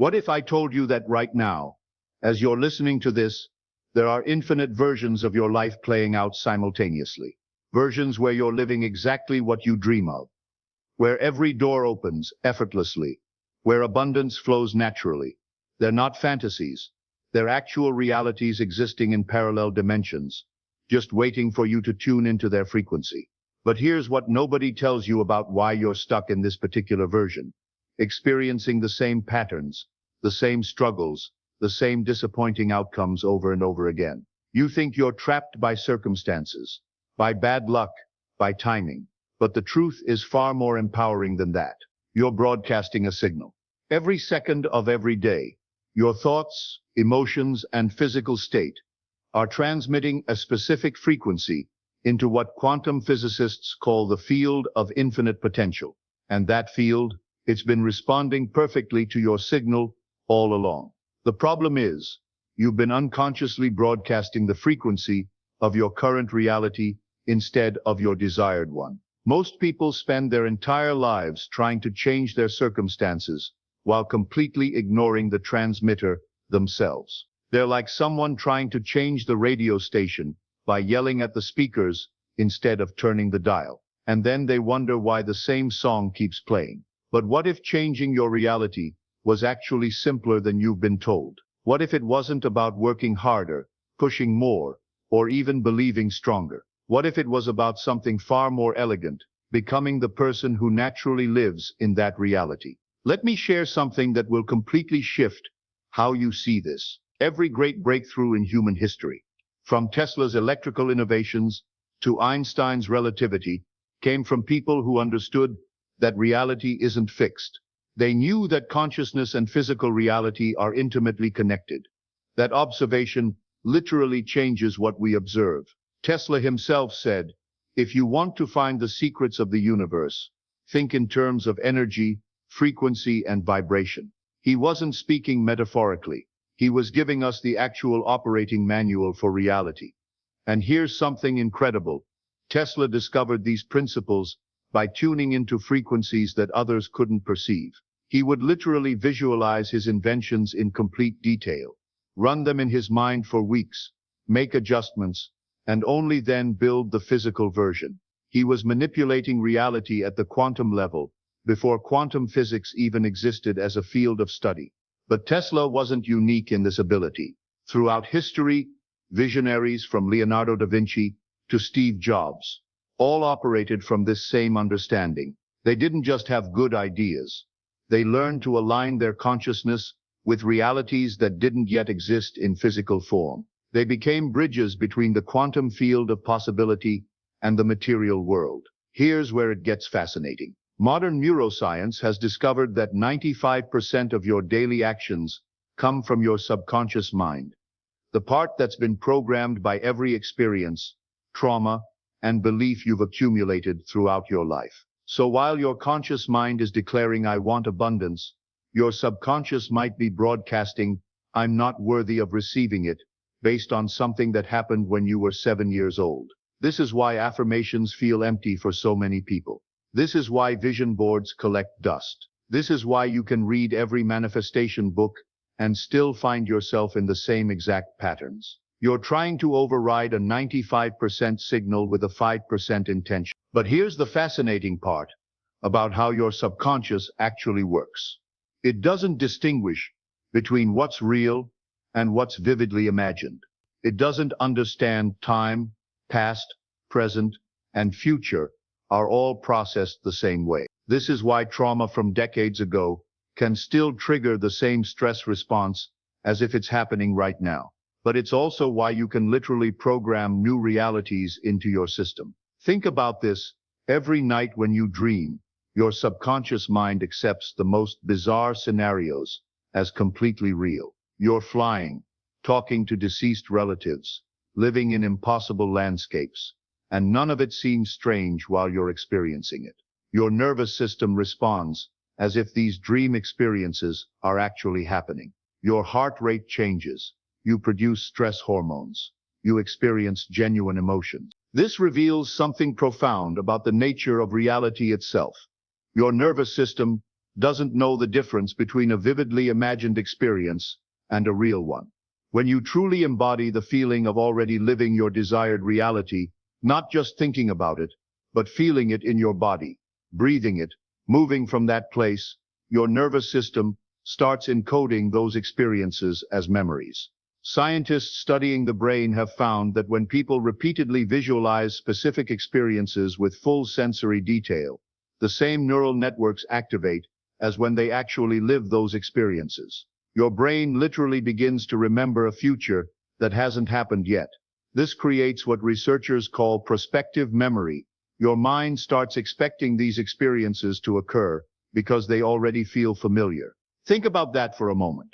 What if I told you that right now, as you're listening to this, there are infinite versions of your life playing out simultaneously? Versions where you're living exactly what you dream of, where every door opens effortlessly, where abundance flows naturally. They're not fantasies. They're actual realities existing in parallel dimensions, just waiting for you to tune into their frequency. But here's what nobody tells you about why you're stuck in this particular version, experiencing the same patterns, the same struggles, the same disappointing outcomes over and over again. You think you're trapped by circumstances, by bad luck, by timing. But the truth is far more empowering than that. You're broadcasting a signal. Every second of every day, your thoughts, emotions, and physical state are transmitting a specific frequency into what quantum physicists call the field of infinite potential. And that field, it's been responding perfectly to your signal all along. The problem is, you've been unconsciously broadcasting the frequency of your current reality instead of your desired one. Most people spend their entire lives trying to change their circumstances while completely ignoring the transmitter themselves. They're like someone trying to change the radio station by yelling at the speakers instead of turning the dial. And then they wonder why the same song keeps playing. But what if changing your reality was actually simpler than you've been told? What if it wasn't about working harder, pushing more, or even believing stronger? What if it was about something far more elegant, becoming the person who naturally lives in that reality? Let me share something that will completely shift how you see this. Every great breakthrough in human history, from Tesla's electrical innovations to Einstein's relativity, came from people who understood that reality isn't fixed. They knew that consciousness and physical reality are intimately connected, that observation literally changes what we observe. Tesla himself said, "If you want to find the secrets of the universe, think in terms of energy, frequency, and vibration." He wasn't speaking metaphorically. He was giving us the actual operating manual for reality. And here's something incredible. Tesla discovered these principles by tuning into frequencies that others couldn't perceive. He would literally visualize his inventions in complete detail, run them in his mind for weeks, make adjustments, and only then build the physical version. He was manipulating reality at the quantum level, before quantum physics even existed as a field of study. But Tesla wasn't unique in this ability. Throughout history, visionaries from Leonardo da Vinci to Steve Jobs all operated from this same understanding. They didn't just have good ideas. They learned to align their consciousness with realities that didn't yet exist in physical form. They became bridges between the quantum field of possibility and the material world. Here's where it gets fascinating. Modern neuroscience has discovered that 95% of your daily actions come from your subconscious mind, the part that's been programmed by every experience, trauma, and belief you've accumulated throughout your life. So while your conscious mind is declaring, "I want abundance," your subconscious might be broadcasting, "I'm not worthy of receiving it," based on something that happened when you were 7 years old. This is why affirmations feel empty for so many people. This is why vision boards collect dust. This is why you can read every manifestation book and still find yourself in the same exact patterns. You're trying to override a 95% signal with a 5% intention. But here's the fascinating part about how your subconscious actually works. It doesn't distinguish between what's real and what's vividly imagined. It doesn't understand time, past, present, and future are all processed the same way. This is why trauma from decades ago can still trigger the same stress response as if it's happening right now. But it's also why you can literally program new realities into your system. Think about this. Every night when you dream, your subconscious mind accepts the most bizarre scenarios as completely real. You're flying, talking to deceased relatives, living in impossible landscapes, and none of it seems strange while you're experiencing it. Your nervous system responds as if these dream experiences are actually happening. Your heart rate changes. You produce stress hormones. You experience genuine emotions. This reveals something profound about the nature of reality itself. Your nervous system doesn't know the difference between a vividly imagined experience and a real one. When you truly embody the feeling of already living your desired reality, not just thinking about it, but feeling it in your body, breathing it, moving from that place, your nervous system starts encoding those experiences as memories. Scientists studying the brain have found that when people repeatedly visualize specific experiences with full sensory detail, the same neural networks activate as when they actually live those experiences. Your brain literally begins to remember a future that hasn't happened yet. This creates what researchers call prospective memory. Your mind starts expecting these experiences to occur because they already feel familiar. Think about that for a moment.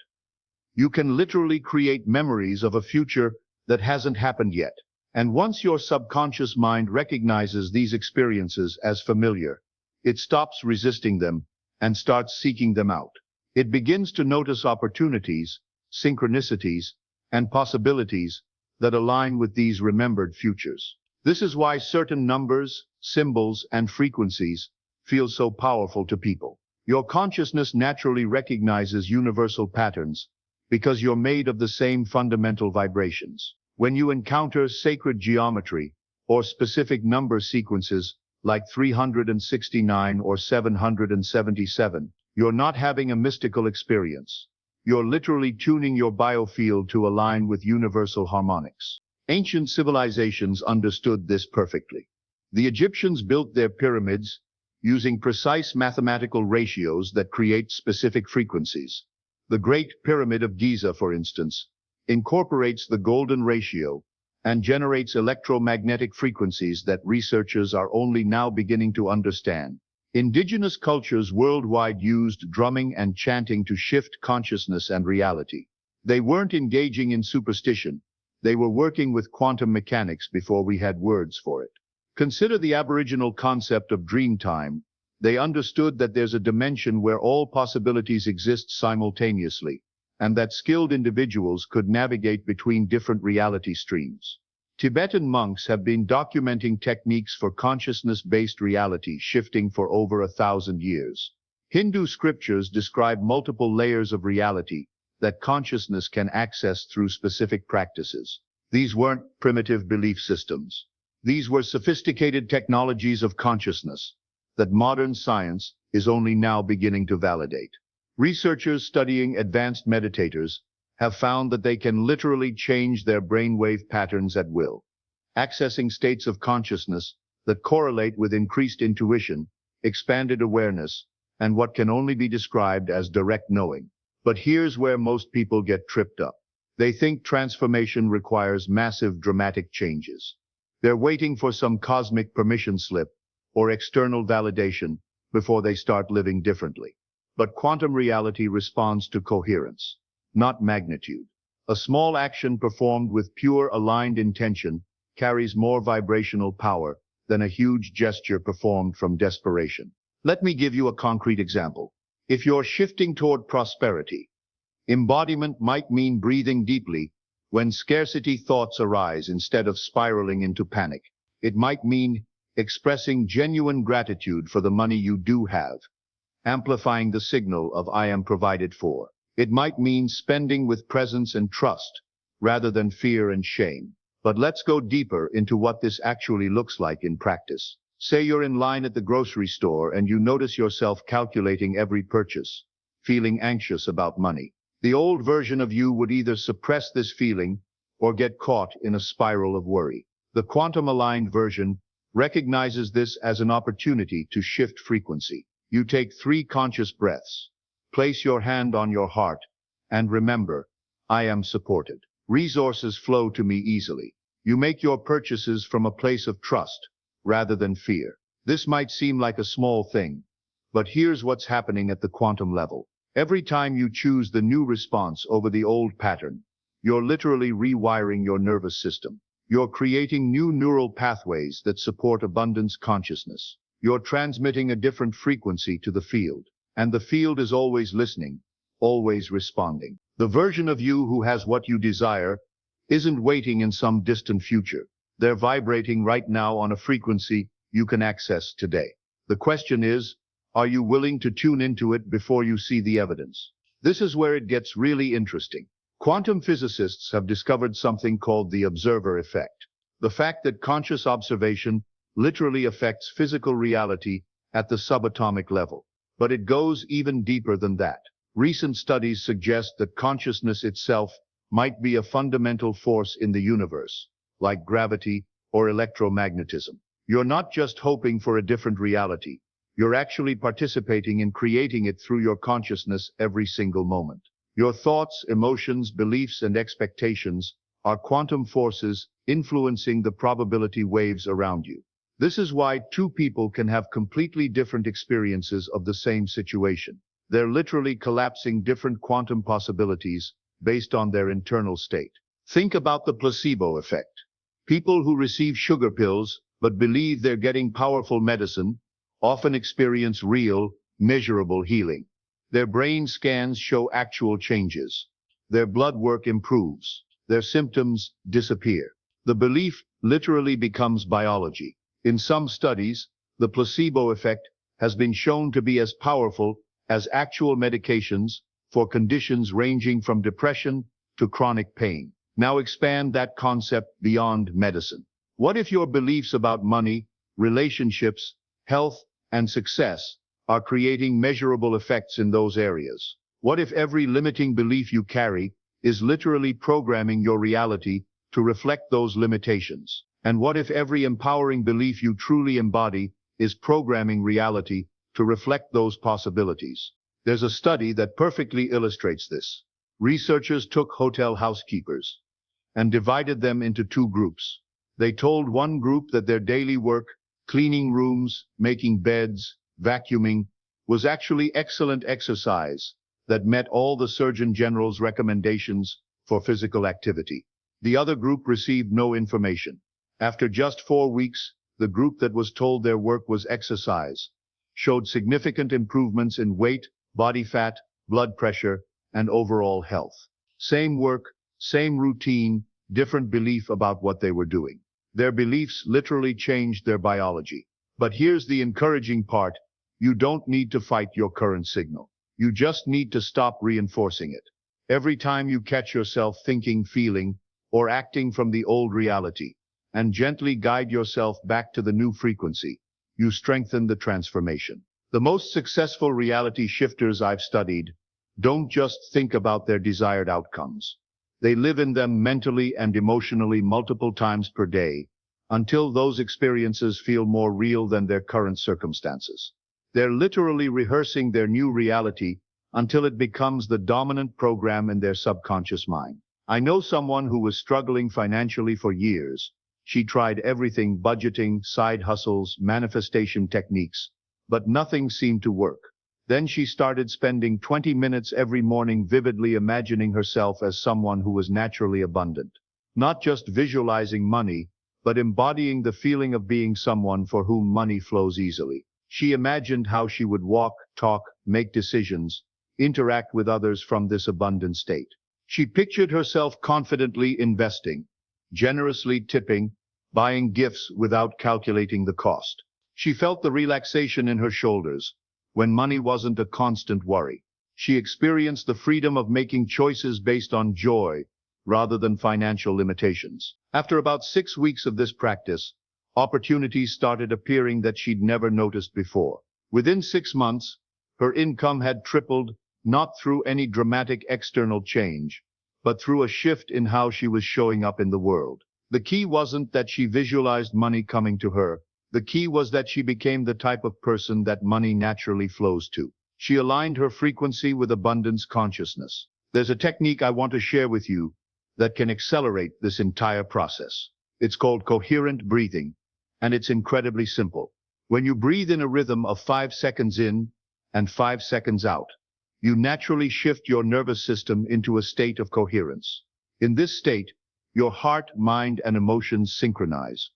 You can literally create memories of a future that hasn't happened yet. And once your subconscious mind recognizes these experiences as familiar, it stops resisting them and starts seeking them out. It begins to notice opportunities, synchronicities, and possibilities that align with these remembered futures. This is why certain numbers, symbols, and frequencies feel so powerful to people. Your consciousness naturally recognizes universal patterns because you're made of the same fundamental vibrations. When you encounter sacred geometry or specific number sequences like 369 or 777, you're not having a mystical experience. You're literally tuning your biofield to align with universal harmonics. Ancient civilizations understood this perfectly. The Egyptians built their pyramids using precise mathematical ratios that create specific frequencies. The Great Pyramid of Giza, for instance, incorporates the golden ratio and generates electromagnetic frequencies that researchers are only now beginning to understand. Indigenous cultures worldwide used drumming and chanting to shift consciousness and reality. They weren't engaging in superstition. They were working with quantum mechanics before we had words for it. Consider the Aboriginal concept of dream time. They understood that there's a dimension where all possibilities exist simultaneously, and that skilled individuals could navigate between different reality streams. Tibetan monks have been documenting techniques for consciousness-based reality shifting for over 1,000 years. Hindu scriptures describe multiple layers of reality that consciousness can access through specific practices. These weren't primitive belief systems. These were sophisticated technologies of consciousness that modern science is only now beginning to validate. Researchers studying advanced meditators have found that they can literally change their brainwave patterns at will, accessing states of consciousness that correlate with increased intuition, expanded awareness, and what can only be described as direct knowing. But here's where most people get tripped up. They think transformation requires massive dramatic changes. They're waiting for some cosmic permission slip or external validation before they start living differently. But quantum reality responds to coherence, not magnitude. A small action performed with pure aligned intention carries more vibrational power than a huge gesture performed from desperation. Let me give you a concrete example. If you're shifting toward prosperity, embodiment might mean breathing deeply when scarcity thoughts arise instead of spiraling into panic. It might mean expressing genuine gratitude for the money you do have, amplifying the signal of I am provided for. It might mean spending with presence and trust rather than fear and shame. But let's go deeper into what this actually looks like in practice. Say you're in line at the grocery store and you notice yourself calculating every purchase, feeling anxious about money. The old version of you would either suppress this feeling or get caught in a spiral of worry. The quantum-aligned version recognizes this as an opportunity to shift frequency. You take 3 conscious breaths, place your hand on your heart, and remember, I am supported. Resources flow to me easily. You make your purchases from a place of trust rather than fear. This might seem like a small thing, but here's what's happening at the quantum level. Every time you choose the new response over the old pattern, you're literally rewiring your nervous system. You're creating new neural pathways that support abundance consciousness. You're transmitting a different frequency to the field, and the field is always listening, always responding. The version of you who has what you desire isn't waiting in some distant future. They're vibrating right now on a frequency you can access today. The question is, Are you willing to tune into it before you see the evidence? This is where it gets really interesting. Quantum physicists have discovered something called the observer effect. The fact that conscious observation literally affects physical reality at the subatomic level. But it goes even deeper than that. Recent studies suggest that consciousness itself might be a fundamental force in the universe, like gravity or electromagnetism. You're not just hoping for a different reality. You're actually participating in creating it through your consciousness every single moment. Your thoughts, emotions, beliefs, and expectations are quantum forces influencing the probability waves around you. This is why two people can have completely different experiences of the same situation. They're literally collapsing different quantum possibilities based on their internal state. Think about the placebo effect. People who receive sugar pills but believe they're getting powerful medicine often experience real, measurable healing. Their brain scans show actual changes. Their blood work improves. Their symptoms disappear. The belief literally becomes biology. In some studies, the placebo effect has been shown to be as powerful as actual medications for conditions ranging from depression to chronic pain. Now expand that concept beyond medicine. What if your beliefs about money, relationships, health, and success are creating measurable effects in those areas? What if every limiting belief you carry is literally programming your reality to reflect those limitations? And what if every empowering belief you truly embody is programming reality to reflect those possibilities? There's a study that perfectly illustrates this. Researchers took hotel housekeepers and divided them into two groups. They told one group that their daily work, cleaning rooms, making beds, vacuuming, was actually excellent exercise that met all the Surgeon General's recommendations for physical activity. The other group received no information. After just 4 weeks, the group that was told their work was exercise showed significant improvements in weight, body fat, blood pressure, and overall health. Same work, same routine, different belief about what they were doing. Their beliefs literally changed their biology. But here's the encouraging part. You don't need to fight your current signal. You just need to stop reinforcing it. Every time you catch yourself thinking, feeling, or acting from the old reality, and gently guide yourself back to the new frequency, you strengthen the transformation. The most successful reality shifters I've studied don't just think about their desired outcomes. They live in them mentally and emotionally multiple times per day, until those experiences feel more real than their current circumstances. They're literally rehearsing their new reality until it becomes the dominant program in their subconscious mind. I know someone who was struggling financially for years. She tried everything: budgeting, side hustles, manifestation techniques, but nothing seemed to work. Then she started spending 20 minutes every morning vividly imagining herself as someone who was naturally abundant. Not just visualizing money, but embodying the feeling of being someone for whom money flows easily. She imagined how she would walk, talk, make decisions, interact with others from this abundant state. She pictured herself confidently investing, generously tipping, buying gifts without calculating the cost. She felt the relaxation in her shoulders when money wasn't a constant worry. She experienced the freedom of making choices based on joy rather than financial limitations. After about 6 weeks of this practice, opportunities started appearing that she'd never noticed before. Within 6 months, her income had tripled, not through any dramatic external change, but through a shift in how she was showing up in the world. The key wasn't that she visualized money coming to her. The key was that she became the type of person that money naturally flows to. She aligned her frequency with abundance consciousness. There's a technique I want to share with you that can accelerate this entire process. It's called coherent breathing, and it's incredibly simple. When you breathe in a rhythm of 5 seconds in and 5 seconds out, you naturally shift your nervous system into a state of coherence. In this state, your heart, mind, and emotions synchronize,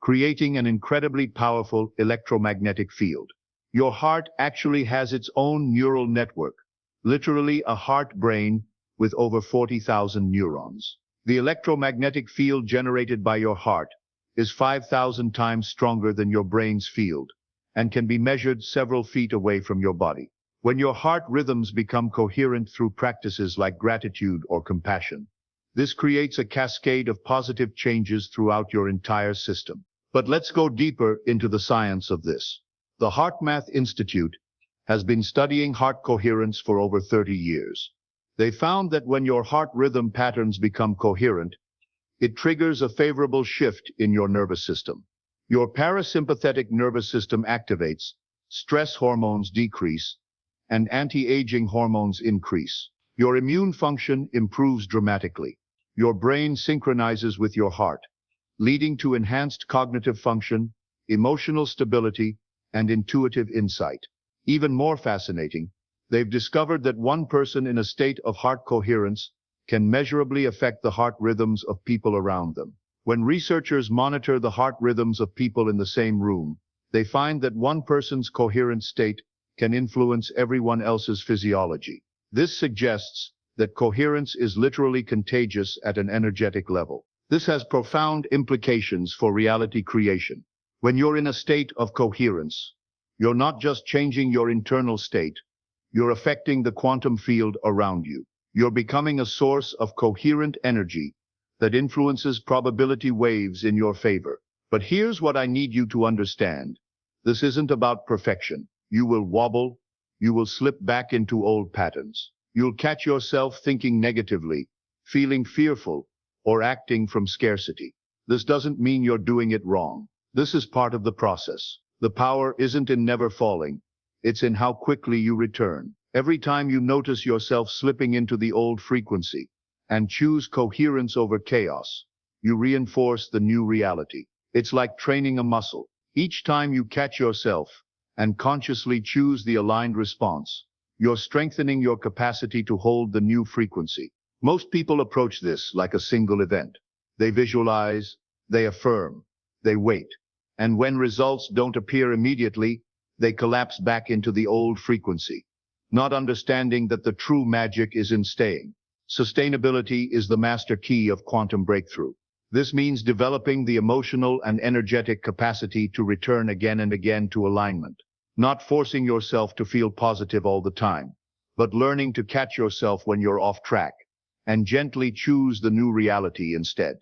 creating an incredibly powerful electromagnetic field. Your heart actually has its own neural network, literally a heart brain with over 40,000 neurons. The electromagnetic field generated by your heart is 5,000 times stronger than your brain's field, and can be measured several feet away from your body. When your heart rhythms become coherent through practices like gratitude or compassion, this creates a cascade of positive changes throughout your entire system. But let's go deeper into the science of this. The HeartMath Institute has been studying heart coherence for over 30 years. They found that when your heart rhythm patterns become coherent, it triggers a favorable shift in your nervous system. Your parasympathetic nervous system activates, stress hormones decrease, and anti-aging hormones increase. Your immune function improves dramatically. Your brain synchronizes with your heart, leading to enhanced cognitive function, emotional stability, and intuitive insight. Even more fascinating, they've discovered that one person in a state of heart coherence can measurably affect the heart rhythms of people around them. When researchers monitor the heart rhythms of people in the same room, they find that one person's coherent state can influence everyone else's physiology. This suggests that coherence is literally contagious at an energetic level. This has profound implications for reality creation. When you're in a state of coherence, you're not just changing your internal state, you're affecting the quantum field around you. You're becoming a source of coherent energy that influences probability waves in your favor. But here's what I need you to understand. This isn't about perfection. You will wobble, you will slip back into old patterns. You'll catch yourself thinking negatively, feeling fearful, or acting from scarcity. This doesn't mean you're doing it wrong. This is part of the process. The power isn't in never falling, it's in how quickly you return. Every time you notice yourself slipping into the old frequency and choose coherence over chaos, you reinforce the new reality. It's like training a muscle. Each time you catch yourself and consciously choose the aligned response, you're strengthening your capacity to hold the new frequency. Most people approach this like a single event. They visualize, they affirm, they wait. And when results don't appear immediately, they collapse back into the old frequency, not understanding that the true magic is in staying. Sustainability is the master key of quantum breakthrough. This means developing the emotional and energetic capacity to return again and again to alignment, not forcing yourself to feel positive all the time, but learning to catch yourself when you're off track and gently choose the new reality instead.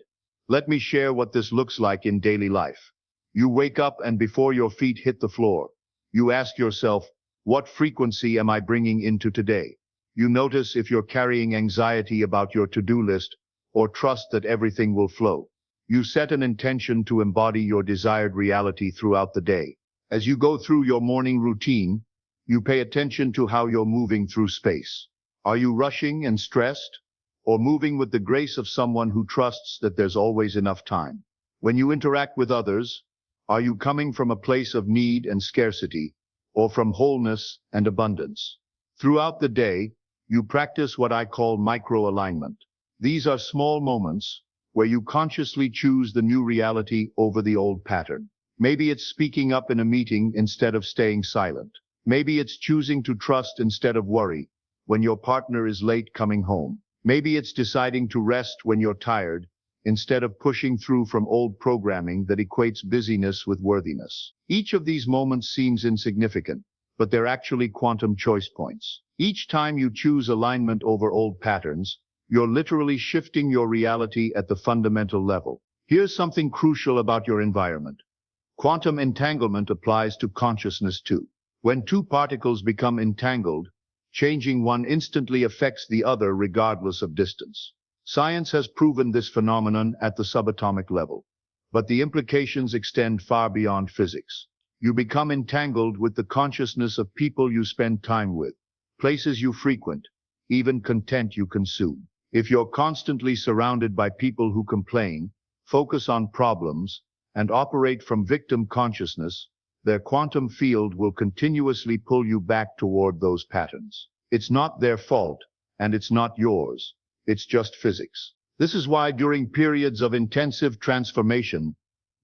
Let me share what this looks like in daily life. You wake up and before your feet hit the floor, you ask yourself, what frequency am I bringing into today? You notice if you're carrying anxiety about your to-do list or trust that everything will flow. You set an intention to embody your desired reality throughout the day. As you go through your morning routine, you pay attention to how you're moving through space. Are you rushing and stressed, or moving with the grace of someone who trusts that there's always enough time? When you interact with others, are you coming from a place of need and scarcity, or from wholeness and abundance? Throughout the day, you practice what I call micro-alignment. These are small moments where you consciously choose the new reality over the old pattern. Maybe it's speaking up in a meeting instead of staying silent. Maybe it's choosing to trust instead of worry when your partner is late coming home. Maybe it's deciding to rest when you're tired instead of pushing through from old programming that equates busyness with worthiness. Each of these moments seems insignificant, but they're actually quantum choice points. Each time you choose alignment over old patterns, you're literally shifting your reality at the fundamental level. Here's something crucial about your environment. Quantum entanglement applies to consciousness too. When two particles become entangled, changing one instantly affects the other regardless of distance. Science has proven this phenomenon at the subatomic level, but the implications extend far beyond physics. You become entangled with the consciousness of people you spend time with, places you frequent, even content you consume. If you're constantly surrounded by people who complain, focus on problems, and operate from victim consciousness, their quantum field will continuously pull you back toward those patterns. It's not their fault, and it's not yours. It's just physics. This is why during periods of intensive transformation,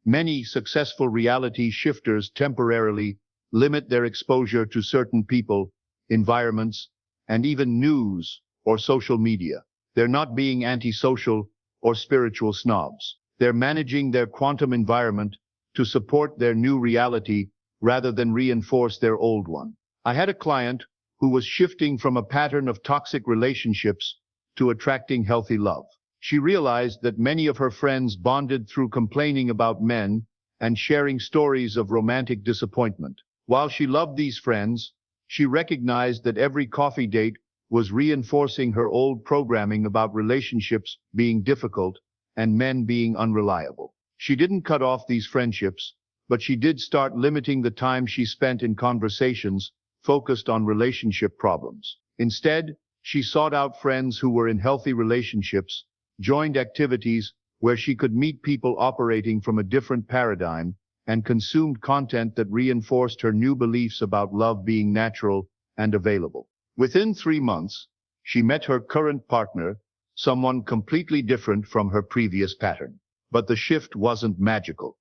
many successful reality shifters temporarily limit their exposure to certain people, environments, and even news or social media. They're not being antisocial or spiritual snobs. They're managing their quantum environment to support their new reality rather than reinforce their old one. I had a client who was shifting from a pattern of toxic relationships to attracting healthy love. She realized that many of her friends bonded through complaining about men and sharing stories of romantic disappointment. While she loved these friends, she recognized that every coffee date was reinforcing her old programming about relationships being difficult and men being unreliable. She didn't cut off these friendships, but she did start limiting the time she spent in conversations focused on relationship problems. Instead, she sought out friends who were in healthy relationships, joined activities where she could meet people operating from a different paradigm, and consumed content that reinforced her new beliefs about love being natural and available. Within 3 months, she met her current partner, someone completely different from her previous pattern. But the shift wasn't magical.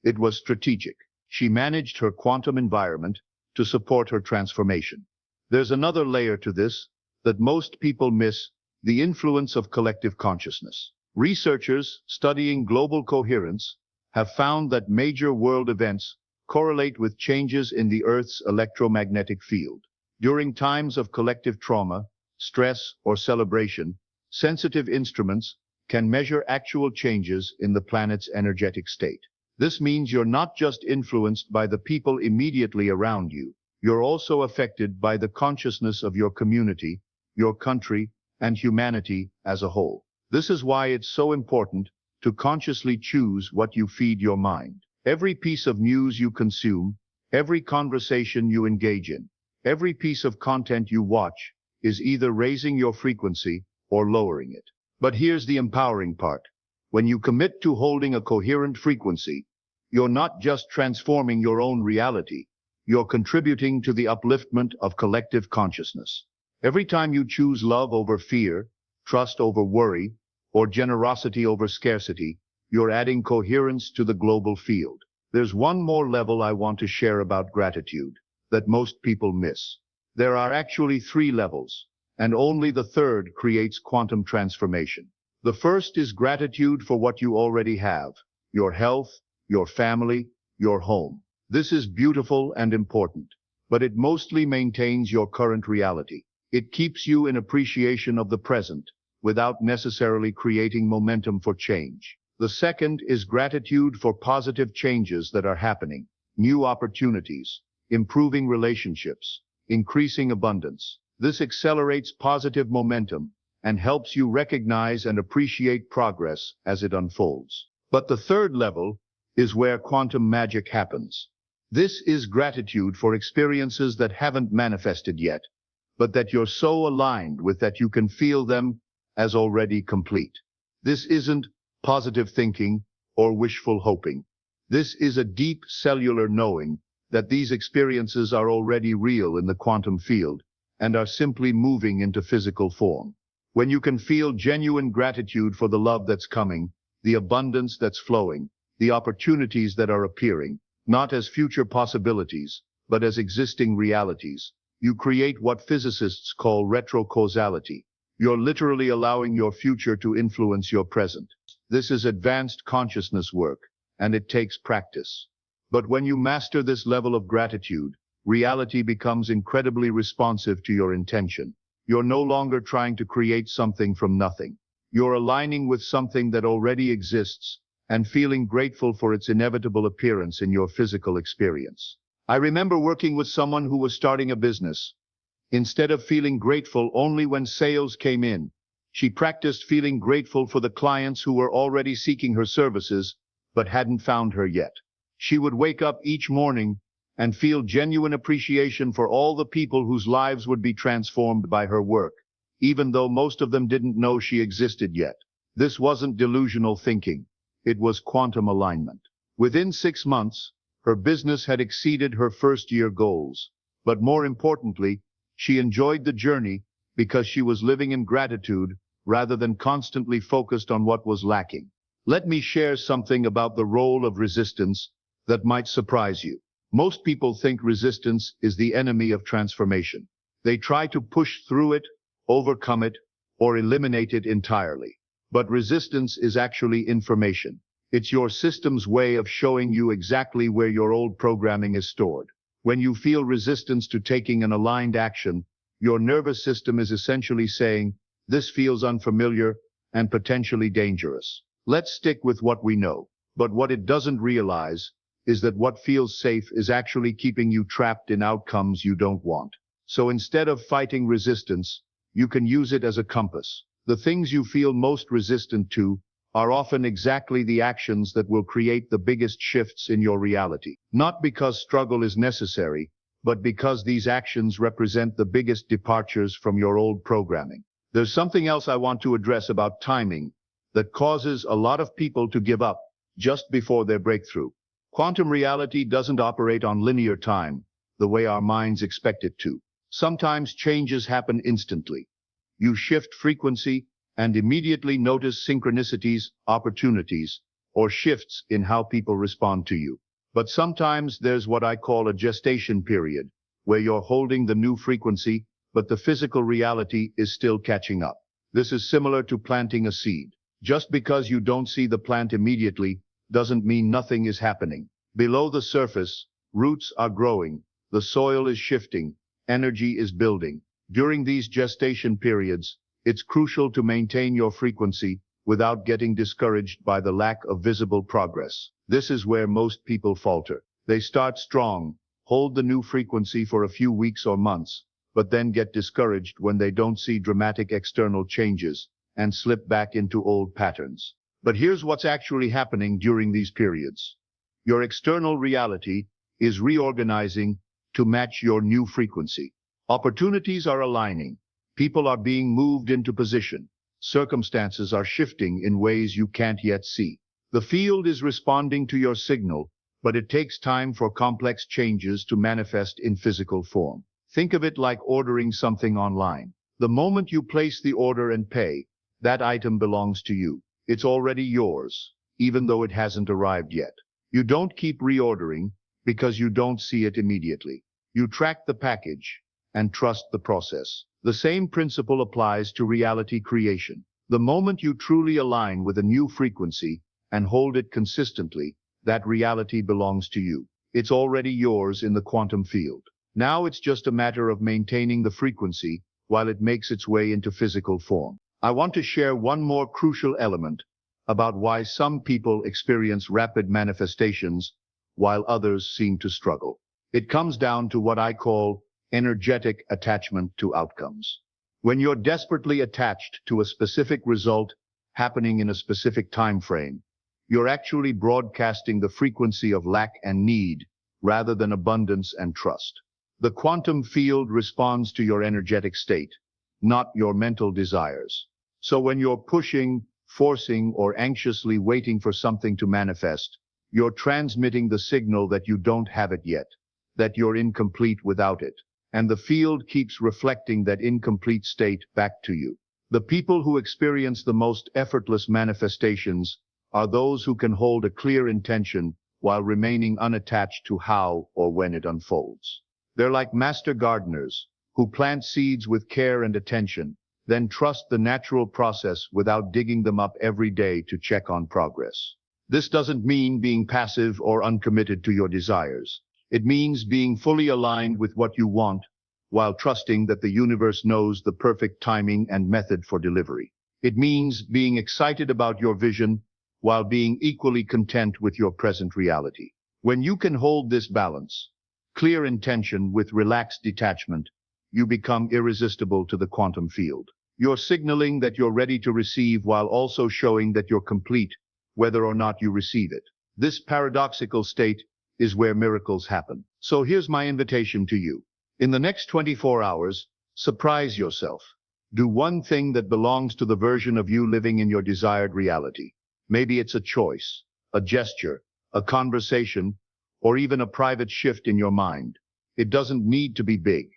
It was strategic. She managed her quantum environment to support her transformation. There's another layer to this that most people miss: the influence of collective consciousness. Researchers studying global coherence have found that major world events correlate with changes in the Earth's electromagnetic field. During times of collective trauma, stress, or celebration, sensitive instruments can measure actual changes in the planet's energetic state. This means you're not just influenced by the people immediately around you, you're also affected by the consciousness of your community, your country, and humanity as a whole. This is why it's so important to consciously choose what you feed your mind. Every piece of news you consume, every conversation you engage in, every piece of content you watch is either raising your frequency or lowering it. But here's the empowering part. When you commit to holding a coherent frequency, you're not just transforming your own reality, you're contributing to the upliftment of collective consciousness. Every time you choose love over fear, trust over worry, or generosity over scarcity, you're adding coherence to the global field. There's one more level I want to share about gratitude that most people miss. There are actually 3 levels, and only the third creates quantum transformation. The first is gratitude for what you already have: your health, your family, your home. This is beautiful and important, but it mostly maintains your current reality. It keeps you in appreciation of the present, without necessarily creating momentum for change. The second is gratitude for positive changes that are happening: new opportunities, improving relationships, increasing abundance. This accelerates positive momentum and helps you recognize and appreciate progress as it unfolds. But the third level is where quantum magic happens. This is gratitude for experiences that haven't manifested yet, but that you're so aligned with that you can feel them as already complete. This isn't positive thinking or wishful hoping. This is a deep cellular knowing that these experiences are already real in the quantum field and are simply moving into physical form. When you can feel genuine gratitude for the love that's coming, the abundance that's flowing, the opportunities that are appearing, not as future possibilities, but as existing realities, you create what physicists call retrocausality. You're literally allowing your future to influence your present. This is advanced consciousness work, and it takes practice. But when you master this level of gratitude, reality becomes incredibly responsive to your intention. You're no longer trying to create something from nothing. You're aligning with something that already exists and feeling grateful for its inevitable appearance in your physical experience. I remember working with someone who was starting a business. Instead of feeling grateful only when sales came in, she practiced feeling grateful for the clients who were already seeking her services but hadn't found her yet. She would wake up each morning and feel genuine appreciation for all the people whose lives would be transformed by her work, even though most of them didn't know she existed yet. This wasn't delusional thinking. It was quantum alignment. Within 6 months, her business had exceeded her first-year goals. But more importantly, she enjoyed the journey because she was living in gratitude rather than constantly focused on what was lacking. Let me share something about the role of resistance that might surprise you. Most people think resistance is the enemy of transformation. They try to push through it, overcome it, or eliminate it entirely. But resistance is actually information. It's your system's way of showing you exactly where your old programming is stored. When you feel resistance to taking an aligned action, your nervous system is essentially saying, this feels unfamiliar and potentially dangerous. Let's stick with what we know. But what it doesn't realize is that what feels safe is actually keeping you trapped in outcomes you don't want. So instead of fighting resistance, you can use it as a compass. The things you feel most resistant to are often exactly the actions that will create the biggest shifts in your reality. Not because struggle is necessary, but because these actions represent the biggest departures from your old programming. There's something else I want to address about timing that causes a lot of people to give up just before their breakthrough. Quantum reality doesn't operate on linear time the way our minds expect it to. Sometimes changes happen instantly. You shift frequency and immediately notice synchronicities, opportunities, or shifts in how people respond to you. But sometimes there's what I call a gestation period, where you're holding the new frequency, but the physical reality is still catching up. This is similar to planting a seed. Just because you don't see the plant immediately doesn't mean nothing is happening. Below the surface, roots are growing, the soil is shifting, energy is building. During these gestation periods, it's crucial to maintain your frequency without getting discouraged by the lack of visible progress. This is where most people falter. They start strong, hold the new frequency for a few weeks or months, but then get discouraged when they don't see dramatic external changes and slip back into old patterns. But here's what's actually happening during these periods. Your external reality is reorganizing to match your new frequency. Opportunities are aligning. People are being moved into position. Circumstances are shifting in ways you can't yet see. The field is responding to your signal, but it takes time for complex changes to manifest in physical form. Think of it like ordering something online. The moment you place the order and pay, that item belongs to you. It's already yours, even though it hasn't arrived yet. You don't keep reordering because you don't see it immediately. You track the package and trust the process. The same principle applies to reality creation. The moment you truly align with a new frequency and hold it consistently, that reality belongs to you. It's already yours in the quantum field. Now it's just a matter of maintaining the frequency while it makes its way into physical form. I want to share one more crucial element about why some people experience rapid manifestations while others seem to struggle. It comes down to what I call energetic attachment to outcomes. When you're desperately attached to a specific result happening in a specific time frame, you're actually broadcasting the frequency of lack and need rather than abundance and trust. The quantum field responds to your energetic state, not your mental desires. So when you're pushing, forcing, or anxiously waiting for something to manifest, you're transmitting the signal that you don't have it yet, that you're incomplete without it. And the field keeps reflecting that incomplete state back to you. The people who experience the most effortless manifestations are those who can hold a clear intention while remaining unattached to how or when it unfolds. They're like master gardeners who plant seeds with care and attention, then trust the natural process without digging them up every day to check on progress. This doesn't mean being passive or uncommitted to your desires. It means being fully aligned with what you want, while trusting that the universe knows the perfect timing and method for delivery. It means being excited about your vision, while being equally content with your present reality. When you can hold this balance, clear intention with relaxed detachment, you become irresistible to the quantum field. You're signaling that you're ready to receive while also showing that you're complete, whether or not you receive it. This paradoxical state is where miracles happen. So here's my invitation to you. In the next 24 hours, surprise yourself. Do one thing that belongs to the version of you living in your desired reality. Maybe it's a choice, a gesture, a conversation, or even a private shift in your mind. It doesn't need to be big.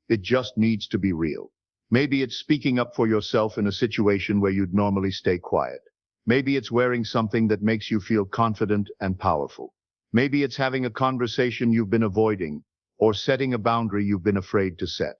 It just needs to be real. Maybe it's speaking up for yourself in a situation where you'd normally stay quiet. Maybe it's wearing something that makes you feel confident and powerful. Maybe it's having a conversation you've been avoiding, or setting a boundary you've been afraid to set.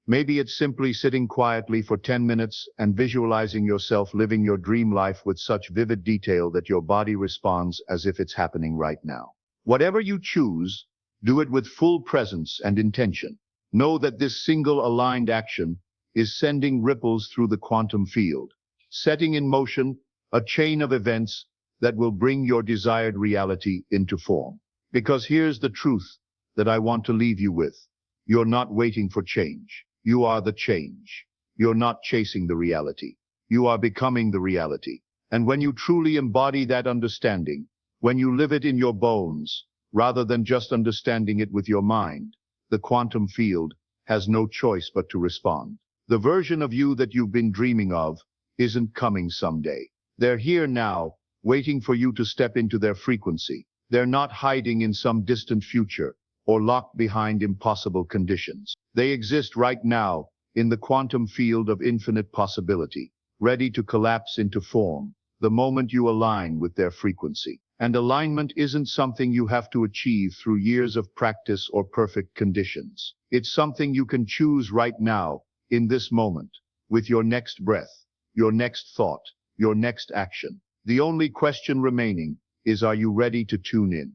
Maybe it's simply sitting quietly for 10 minutes and visualizing yourself living your dream life with such vivid detail that your body responds as if it's happening right now. Whatever you choose, do it with full presence and intention. Know that this single aligned action is sending ripples through the quantum field, setting in motion a chain of events that will bring your desired reality into form. Because here's the truth that I want to leave you with. You're not waiting for change. You are the change. You're not chasing the reality. You are becoming the reality. And when you truly embody that understanding, when you live it in your bones, rather than just understanding it with your mind, the quantum field has no choice but to respond. The version of you that you've been dreaming of isn't coming someday. They're here now, waiting for you to step into their frequency. They're not hiding in some distant future or locked behind impossible conditions. They exist right now in the quantum field of infinite possibility, ready to collapse into form the moment you align with their frequency. And alignment isn't something you have to achieve through years of practice or perfect conditions. It's something you can choose right now, in this moment, with your next breath, your next thought, your next action. The only question remaining is, are you ready to tune in?